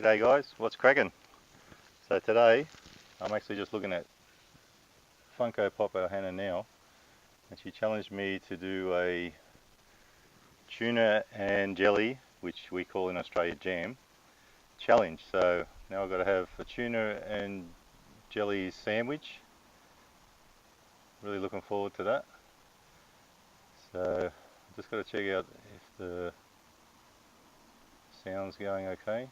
G'day guys, what's cracking? So today I'm actually just looking at Funko Pop our Hannah now, and she challenged me to do a tuna and jelly, which we call in Australia jam, challenge. So now I've got to have a tuna and jelly sandwich. Really looking forward to that. So just got to check out if the sound's going okay.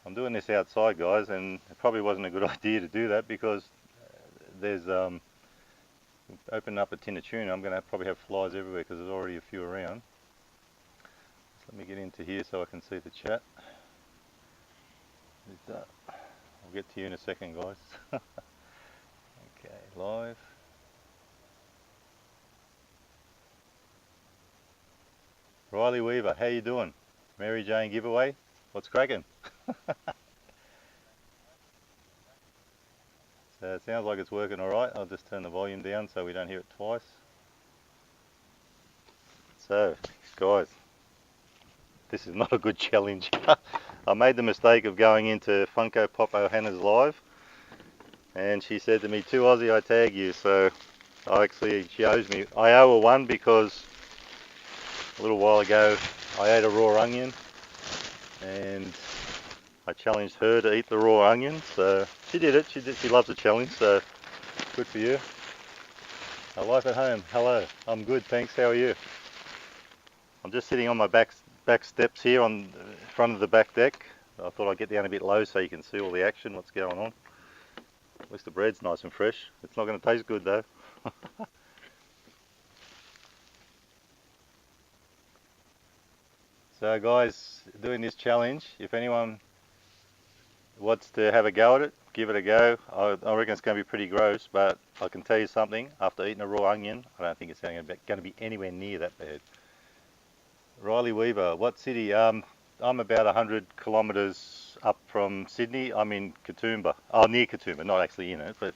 I'm doing this outside guys, and it probably wasn't a good idea to do that because there's open up a tin of tuna, I'm going to probably have flies everywhere because there's already a few around. So let me get into here so I can see the chat. I'll get to you in a second guys. Okay, live. Riley Weaver, how you doing? Mary Jane giveaway, what's cracking? So it sounds like it's working alright. I'll just turn the volume down so we don't hear it twice. So guys, this is not a good challenge. I made the mistake of going into Funko Pop Hannah's live, and she said to me, "2 Aussie, I tag you." So she owes me. I owe her one because a little while ago I ate a raw onion, and I challenged her to eat the raw onion. So she did it. She loves a challenge. So good for you. Life at home. Hello. I'm good, thanks. How are you? I'm just sitting on my back steps here on the front of the back deck. I thought I'd get down a bit low so you can see all the action, what's going on. At least the bread's nice and fresh. It's not going to taste good though. So guys, doing this challenge, if anyone wants to have a go at it, give it a go. I reckon it's going to be pretty gross, but I can tell you something, after eating a raw onion, I don't think it's going to be anywhere near that bad. Riley Weaver, what city? I'm about 100 kilometres up from Sydney. I'm in Katoomba. Oh, near Katoomba, not actually in it, but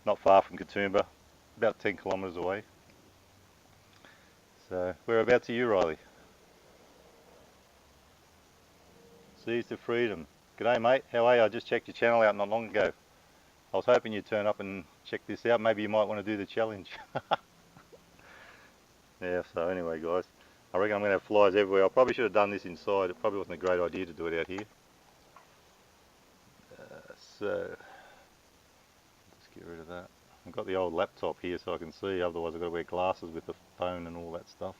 not far from Katoomba, about 10 kilometres away. So, whereabouts are you, Riley? Seas to Freedom. G'day, mate. How are you? I just checked your channel out not long ago. I was hoping you'd turn up and check this out. Maybe you might want to do the challenge. Yeah, so anyway, guys, I reckon I'm going to have flies everywhere. I probably should have done this inside. It probably wasn't a great idea to do it out here. So, let's get rid of that. I've got the old laptop here so I can see, otherwise I've got to wear glasses with the phone and all that stuff.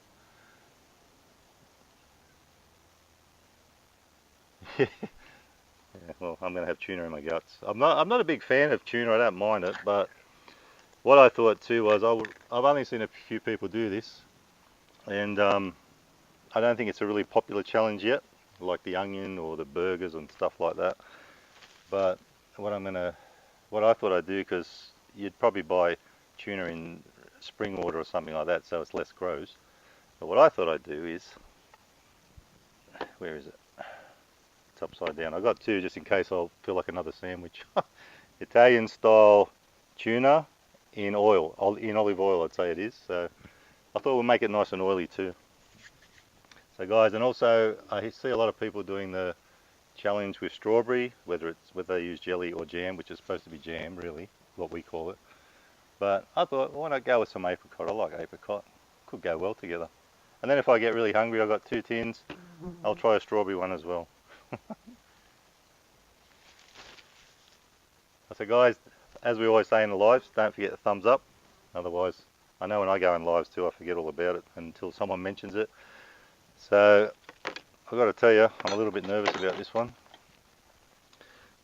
Yeah, well, I'm going to have tuna in my guts. I'm not a big fan of tuna, I don't mind it, but what I thought too was I've only seen a few people do this, and I don't think it's a really popular challenge yet, like the onion or the burgers and stuff like that. But what I thought I'd do, because you'd probably buy tuna in spring water or something like that, so it's less gross. But what I thought I'd do is, where is it? It's upside down. I got two just in case I'll feel like another sandwich. Italian style tuna in oil, in olive oil, I'd say it is. So I thought we'll make it nice and oily too. So guys, and also I see a lot of people doing the challenge with strawberry, whether they use jelly or jam, which is supposed to be jam, really, what we call it. But I thought, why not go with some apricot? I like apricot. Could go well together. And then if I get really hungry, I've got 2 tins. I'll try a strawberry one as well. So guys, as we always say in the lives, don't forget the thumbs up. Otherwise, I know when I go in lives too, I forget all about it until someone mentions it. So I've got to tell you, I'm a little bit nervous about this one.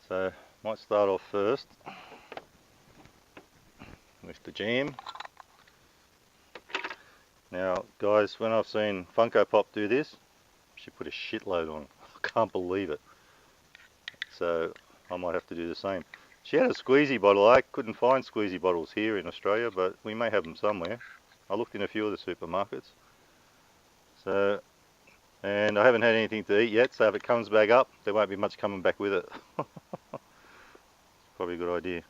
So might start off first with the jam. Now guys, when I've seen Funko Pop do this, she put a shitload on. I can't believe it. So I might have to do the same. She had a squeezy bottle. I couldn't find squeezy bottles here in Australia, but we may have them somewhere. I looked in a few of the supermarkets. So, and I haven't had anything to eat yet, so if it comes back up, there won't be much coming back with it. Probably a good idea.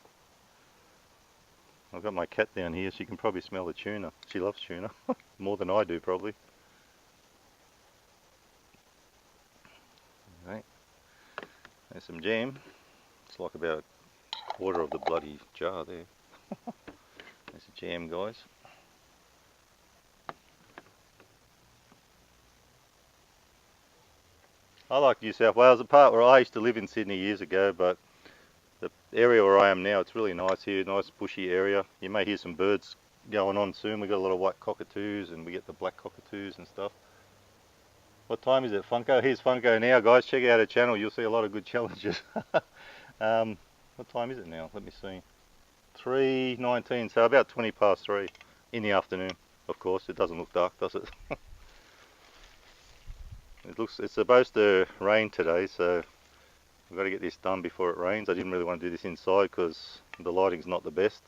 I've got my cat down here, she can probably smell the tuna. She loves tuna, more than I do probably. There's some jam. It's like about a quarter of the bloody jar there. There's the jam, guys. I like New South Wales, the part where I used to live in Sydney years ago, but the area where I am now, it's really nice here, nice bushy area. You may hear some birds going on soon. We've got a lot of white cockatoos and we get the black cockatoos and stuff. What time is it, Funko? Here's Funko now, guys. Check out her channel. You'll see a lot of good challenges. What time is it now? Let me see. 3:19, so about 20 past 3 in the afternoon. Of course, it doesn't look dark, does it? It's supposed to rain today, so we've got to get this done before it rains. I didn't really want to do this inside because the lighting's not the best.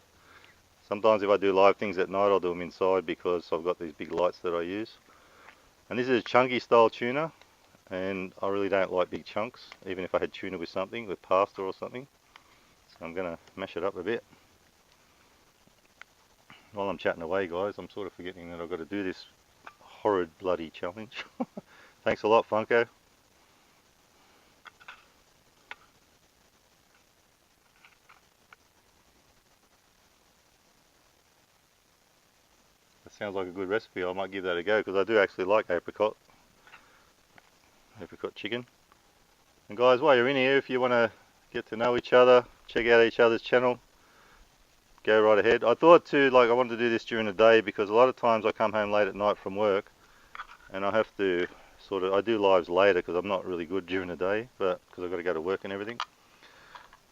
Sometimes if I do live things at night, I'll do them inside because I've got these big lights that I use. And this is a chunky style tuna, and I really don't like big chunks, even if I had tuna with something, with pasta or something. So I'm going to mash it up a bit. While I'm chatting away, guys, I'm sort of forgetting that I've got to do this horrid bloody challenge. Thanks a lot, Funko. That sounds like a good recipe. I might give that a go because I do actually like apricot chicken. And guys, while you're in here, if you want to get to know each other, check out each other's channel, go right ahead. I thought too, like I wanted to do this during the day because a lot of times I come home late at night from work and I have to I do lives later because I'm not really good during the day, but because I've got to go to work and everything.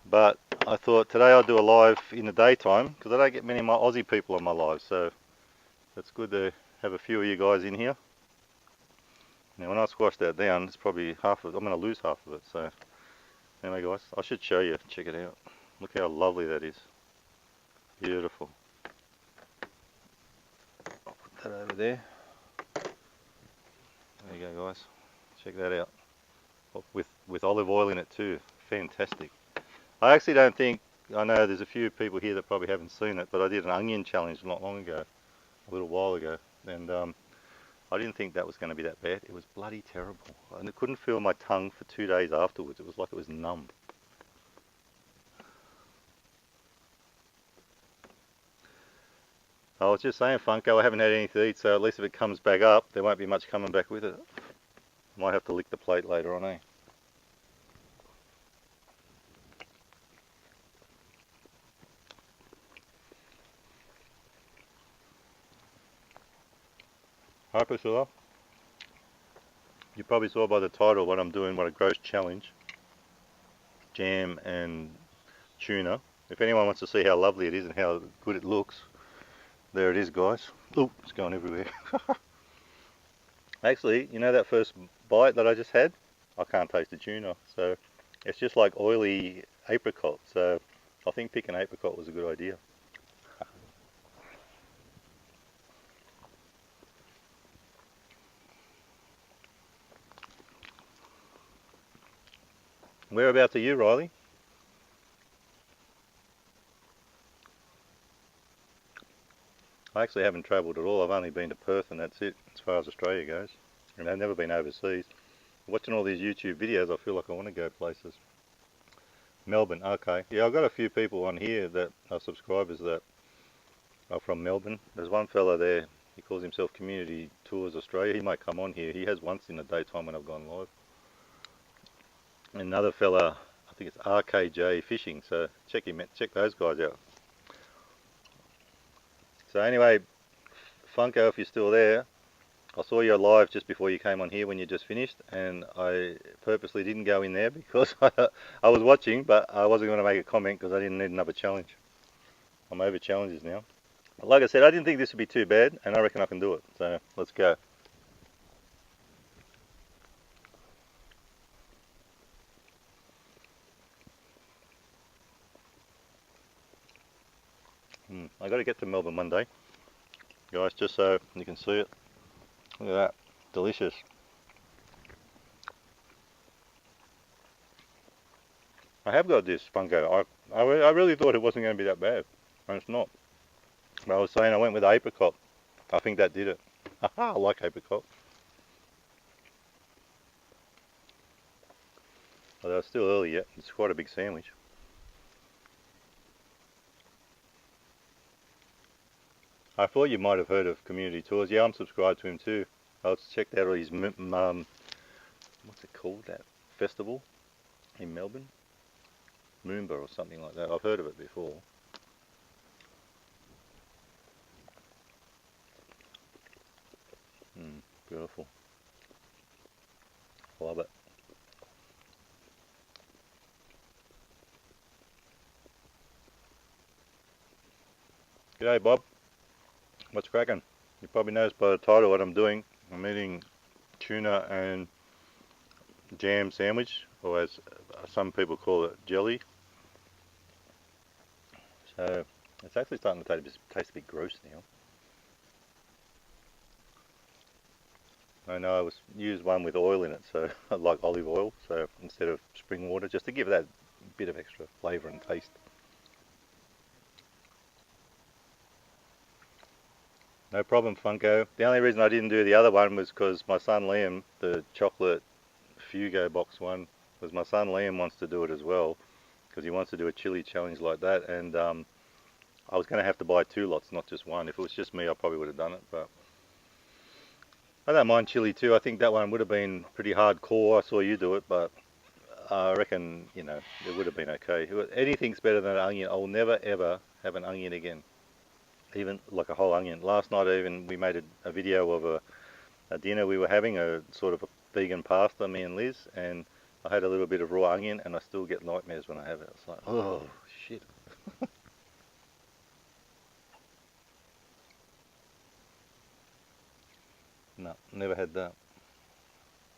But I thought today I'll do a live in the daytime because I don't get many of my Aussie people on my live, so it's good to have a few of you guys in here. Now when I squash that down, it's probably half of it. I'm going to lose half of it, so anyway guys, I should show you. Check it out. Look how lovely that is. Beautiful. I'll put that over there. There you go, guys. Check that out. With olive oil in it too. Fantastic. I actually don't think, I know there's a few people here that probably haven't seen it, but I did an onion challenge not long ago, a little while ago, and I didn't think that was going to be that bad. It was bloody terrible. And I couldn't feel my tongue for 2 days afterwards. It was like it was numb. I was just saying, Funko, I haven't had anything to eat, so at least if it comes back up, there won't be much coming back with it. Might have to lick the plate later on, eh? Hi Priscilla. You probably saw by the title what I'm doing, what a gross challenge. Jam and tuna. If anyone wants to see how lovely it is and how good it looks, there it is, guys. Oh, it's going everywhere. Actually, you know that first bite that I just had? I can't taste the tuna, so it's just like oily apricot, so I think picking apricot was a good idea. Whereabouts are you, Riley? I actually haven't travelled at all. I've only been to Perth and that's it, as far as Australia goes. And I've never been overseas. Watching all these YouTube videos, I feel like I want to go places. Melbourne, okay. Yeah, I've got a few people on here that are subscribers that are from Melbourne. There's one fella there, he calls himself Community Tours Australia. He might come on here. He has once in the daytime when I've gone live. Another fella, I think it's RKJ Fishing, so check those guys out. So anyway, Funko, if you're still there, I saw you live just before you came on here when you just finished, and I purposely didn't go in there because I was watching, but I wasn't going to make a comment because I didn't need another challenge. I'm over challenges now. But like I said, I didn't think this would be too bad, and I reckon I can do it. So let's go. I got to get to Melbourne one day, guys, just so you can see it. Look at that, delicious. I have got this Funko. I really thought it wasn't going to be that bad, and it's not. But I was saying I went with apricot. I think that did it. I like apricot. Although it's still early yet. It's quite a big sandwich. I thought you might have heard of Community Tours. Yeah, I'm subscribed to him too. I'll check out all his, what's it called, that festival in Melbourne? Moomba or something like that. I've heard of it before. Beautiful. Love it. G'day Bob. What's cracking? You probably noticed by the title what I'm doing. I'm eating tuna and jam sandwich, or as some people call it, jelly. So it's actually starting to taste a bit gross now. I know I was used one with oil in it, so I like olive oil, so instead of spring water, just to give that bit of extra flavour and taste. No problem, Funko. The only reason I didn't do the other one was because my son Liam, the chocolate Fugo box one, was my son Liam wants to do it as well, because he wants to do a chili challenge like that, and I was going to have to buy 2 lots, not just one. If it was just me, I probably would have done it, but I don't mind chili too. I think that one would have been pretty hardcore. I saw you do it, but I reckon, you know, it would have been okay. Anything's better than an onion. I'll never ever have an onion again, even like a whole onion. Last night even we made a video of a dinner we were having, a sort of a vegan pasta, me and Liz, and I had a little bit of raw onion and I still get nightmares when I have it. It's like, oh shit. No, never had that.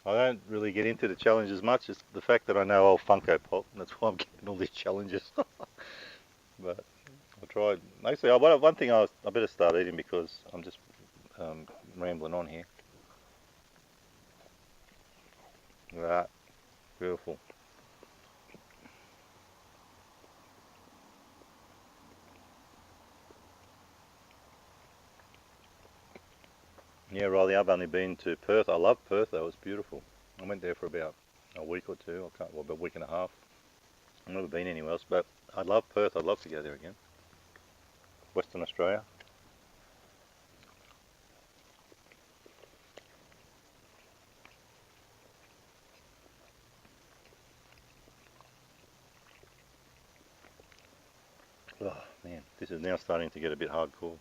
I don't really get into the challenge as much as the fact that I know old Funko Pop. That's why I'm getting all these challenges. But I tried. Actually, one thing I better start eating because I'm just rambling on here. Right, beautiful. Yeah, Riley, I've only been to Perth. I love Perth though, it's beautiful. I went there for about a week or two, well, about a week and a half. I've never been anywhere else, but I love Perth. I'd love to go there again. Western Australia. Oh man, this is now starting to get a bit hardcore.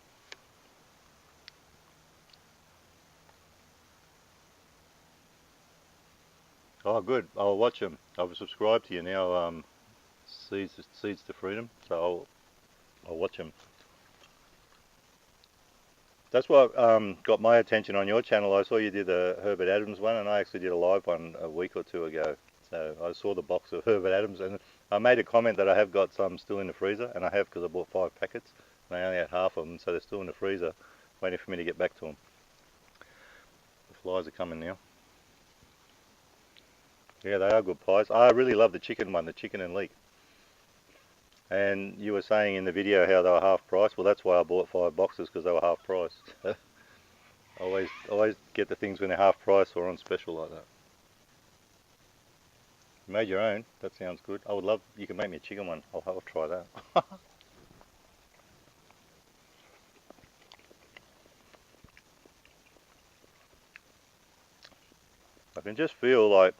Oh good, I'll watch them. I've subscribed to you now, Seeds to Freedom, so I'll watch them. That's what got my attention on your channel. I saw you did the Herbert Adams one, and I actually did a live one a week or two ago. So I saw the box of Herbert Adams, and I made a comment that I have got some still in the freezer, and I have because I bought 5 packets, and I only had half of them, so they're still in the freezer, waiting for me to get back to them. The flies are coming now. Yeah, they are good pies. I really love the chicken one, the chicken and leek. And you were saying in the video how they were half price. Well, that's why I bought 5 boxes, because they were half price. always get the things when they're half price or on special like that. You made your own. That sounds good. I would love. You can make me a chicken one. I'll try that. I can just feel like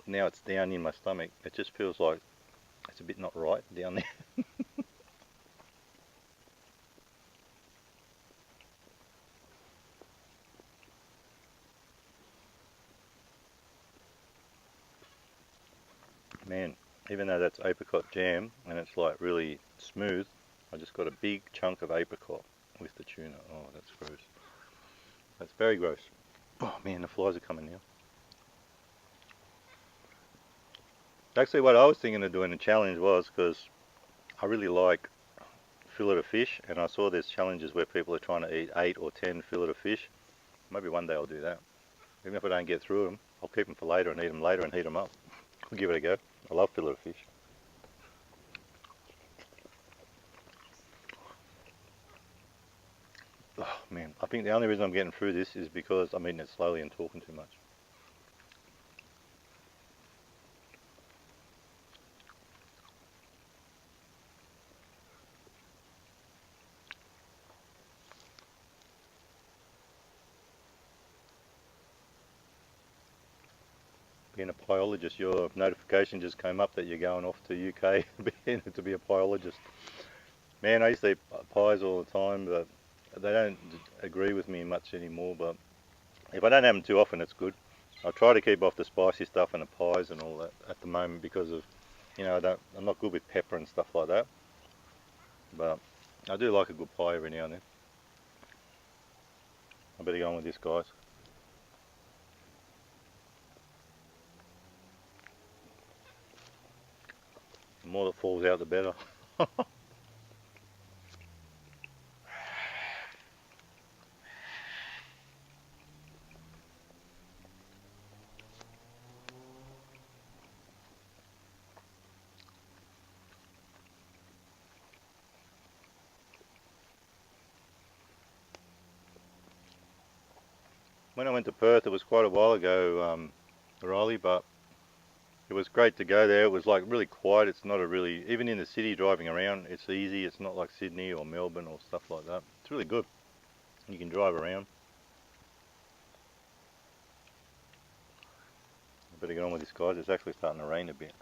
now it's down in my stomach. It just feels like it's a bit not right down there. Man, even though that's apricot jam and it's like really smooth, I just got a big chunk of apricot with the tuna. Oh, that's gross. That's very gross. Oh man, the flies are coming now. Actually, what I was thinking of doing a challenge was, because I really like fillet of fish, and I saw there's challenges where people are trying to eat 8 or 10 fillet of fish. Maybe one day I'll do that. Even if I don't get through them, I'll keep them for later and eat them later and heat them up. I'll give it a go. I love fillet of fish. Oh man, I think the only reason I'm getting through this is because I'm eating it slowly and talking too much. being a pyologist, your notification just came up that you're going off to UK to be a pyologist. Man, I used to eat pies all the time, but they don't agree with me much anymore. But if I don't have them too often, it's good. I try to keep off the spicy stuff and the pies and all that at the moment because of, I'm not good with pepper and stuff like that. But I do like a good pie every now and then. I better go on with this, guys. The more that falls out, the better. When I went to Perth, it was quite a while ago, Riley, but it was great to go there. It was like really quiet. It's not a really, even in the city driving around, it's easy. It's not like Sydney or Melbourne or stuff like that. It's really good. You can drive around. I better get on with this, guys. It's actually starting to rain a bit.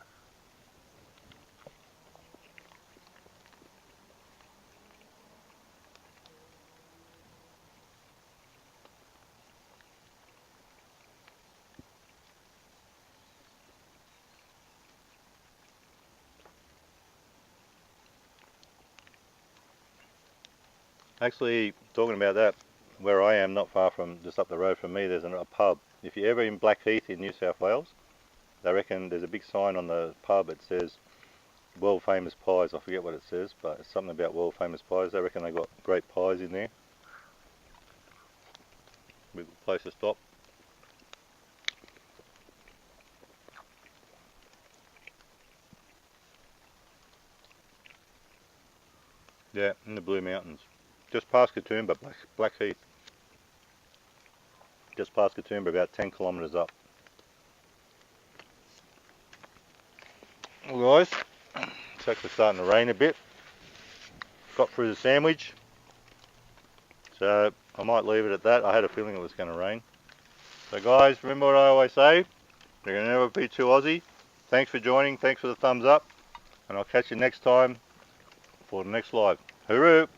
Actually, talking about that, where I am, not far from, just up the road from me, there's a pub. If you're ever in Blackheath in New South Wales, they reckon there's a big sign on the pub. It says world famous pies. I forget what it says, but it's something about world famous pies. They reckon they got great pies in there. Good place to stop. Yeah, in the Blue Mountains. Just past Katoomba, Blackheath. Just past Katoomba, about 10 kilometres up. Well guys, it's actually starting to rain a bit. Got through the sandwich. So I might leave it at that. I had a feeling it was going to rain. So guys, remember what I always say, you're going to never be too Aussie. Thanks for joining, thanks for the thumbs up, and I'll catch you next time for the next live. Hooroo!